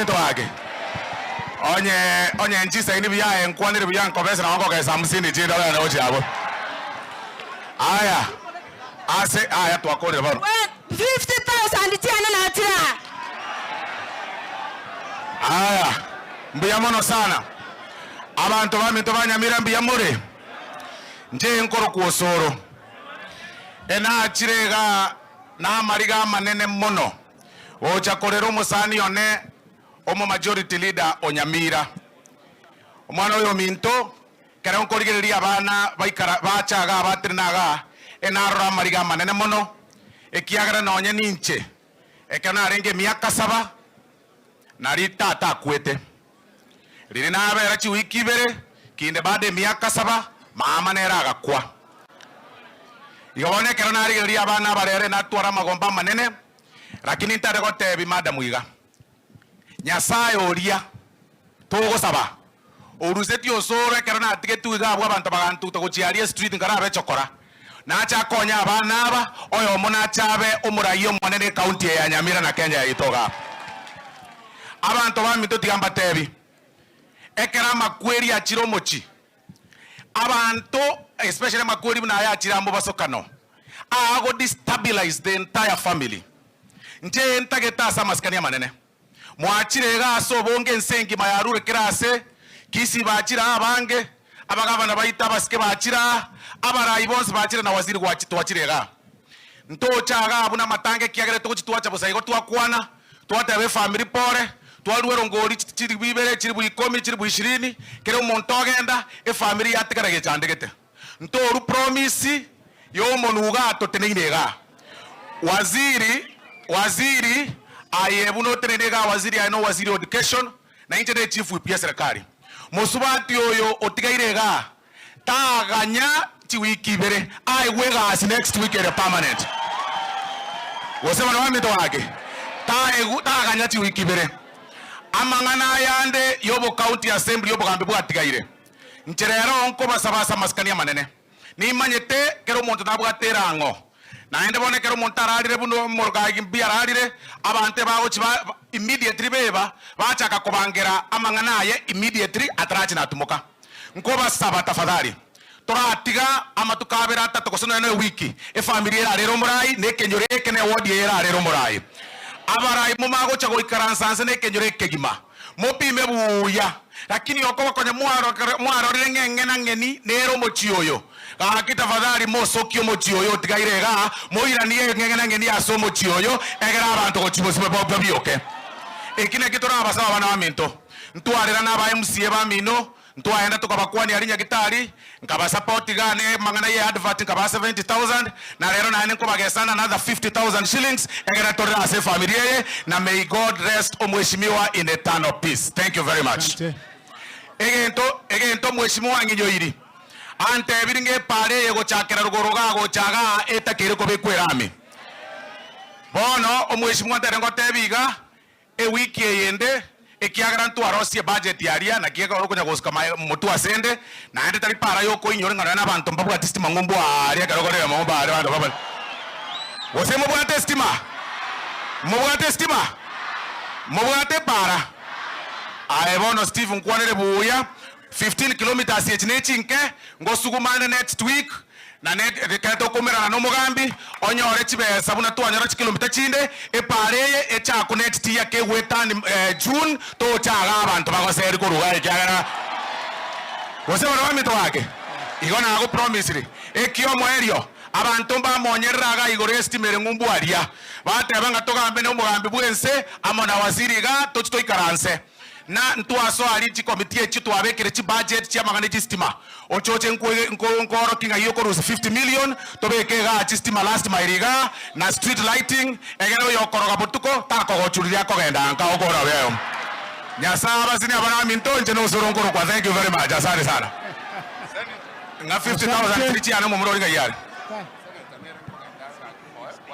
mito wake. Onye njisa ini biya enkwanire biya nkobesa na wako kesa 50 jindo na ochi hapo. Aya. Aya tuwakode bano. 50,000 tiana na atira. Aya. Mbiya mono sana. Abantu bamito banyamira mbiya more. Nje nkoro kuosoro. Ena achirega na mariga manene mono. Ocha korero musani one omo majority leader onyamira. Omwana oyo minto kera onkorigereria abana baikara bachaga abatirinaga enarora mariga manene mono ekiagara nonye ninche ekana arenge miaka 7 nari tata akwete riri nabera chi wiki ibere kinde bade miaka 7 mama nera agakwa igabone kera narigereria abana barere natwara magomba manene lakini ntare gotebi madam iga Nyasaye oria tugusaba uruseti osoro ekera na tigetu iga abwa abantu bagantu togochiaria street ngarabe chokora na acha konya abana aba oyo mona chabe omurayo monene county ya Nyamira na Kenya ya itoga abantu bamito tigamba tebi ekera makweri achiro mochi abantu especially makweri na ya achira mbo basokano ago destabilize the entire family nje ntageta sa maskania manene mwachirega so bonge nsengi mayarure kirase kisi bachira abange abagabana bayita basike bachira abarayi bonse bachira na waziri twachirega ntochaga abuna matange kiagere tuchitwacha bosayigo twakwana twatabe family pore twalwero ngori chiri bibere chiri bui 10 chiri bui 20 kere umuntu ogenda e family yategarage chandegete ntoru promise yo monuga toteneinega waziri ayebuno tenenega waziri I know waziri education na injede chief whip serikali musubati oyo otigairega taganya ti wiki bere I wega as next week at a permanent wose bana wamito wake taganya ti wiki bere amangana yande yobo county assembly yobo gambe bwa tigaire ncherero onko basabasa maskania manene ni manyete kero monto nabwa terango na ende bone kero montararire buno morgagi mbiararire abante bawo chiba immediately beba bachaka kubangera amanganaye immediately atrachi natumuka nkoba saba tafadhali toratiga amatukabera tatukosona na wiki e family era rero murai ne kenyore kene ward era rero murai abarai mumago chago ikaransanse ne kenyore kegima mopime buya lakini okoba kwenye mwaro renge na ngeni nero mochioyo akita fadhali mosokyo mochioyo tigairega moiranie ngenge na ngeni aso mochioyo egera abantu gochibosibe babyoke ekine kitora abasaba bana baminto ntwarira naba MCA bamino ntwaenda tukabakwani ari nyagitari nkaba support gane mangana ye advert nkaba 70,000 na lero na nko bagesana another 50,000 shillings egera torira ase family ye na may God rest omweshimiwa in eternal peace. Thank you very much. Egento mweshimiwa nginyoiri ante biringe pare yego chakera rugoroga go chaga etakire ko bekwerami bono omweshimiwa terengo tebiga e wiki yende ekiagara ntwarosie budget yaria na kiega okunya gusika mutu asende na ende tari para yo koinyore ngana na bantu mbabwa testima ngombo aria karogore mambo ari bantu babal wose mubwa testima para bono Steve nkwanere buya 15 kilometers yechinechinke ngosugumane next week na net kato komera na nomugambi onyore chibesa buna twanyora kilometer chinde epareye echa connect ya ke wetani June to chaga abantu bagoseri koruga ekyagara wose bana bamito wake igona ago promise ekyo mwerio abantu bamonyeraga igore estimere ngumbu aria bateba ngatogambe no mugambi bwense amona waziriga tochito ikaranse na ntwaso ali chi committee chi twabekere chi budget chi amagane chi stima ochoche nkoro kinga yoko rusi 50 million tobeke ga chi stima last mairiga na street lighting egero yokoroga botuko tako gochuriria kogenda nka ogora weyo nyasaba sini abana mintonje no sorongoro kwa. Thank you very much, asante sana nga 50,000 chi ana mumuro ringa yari.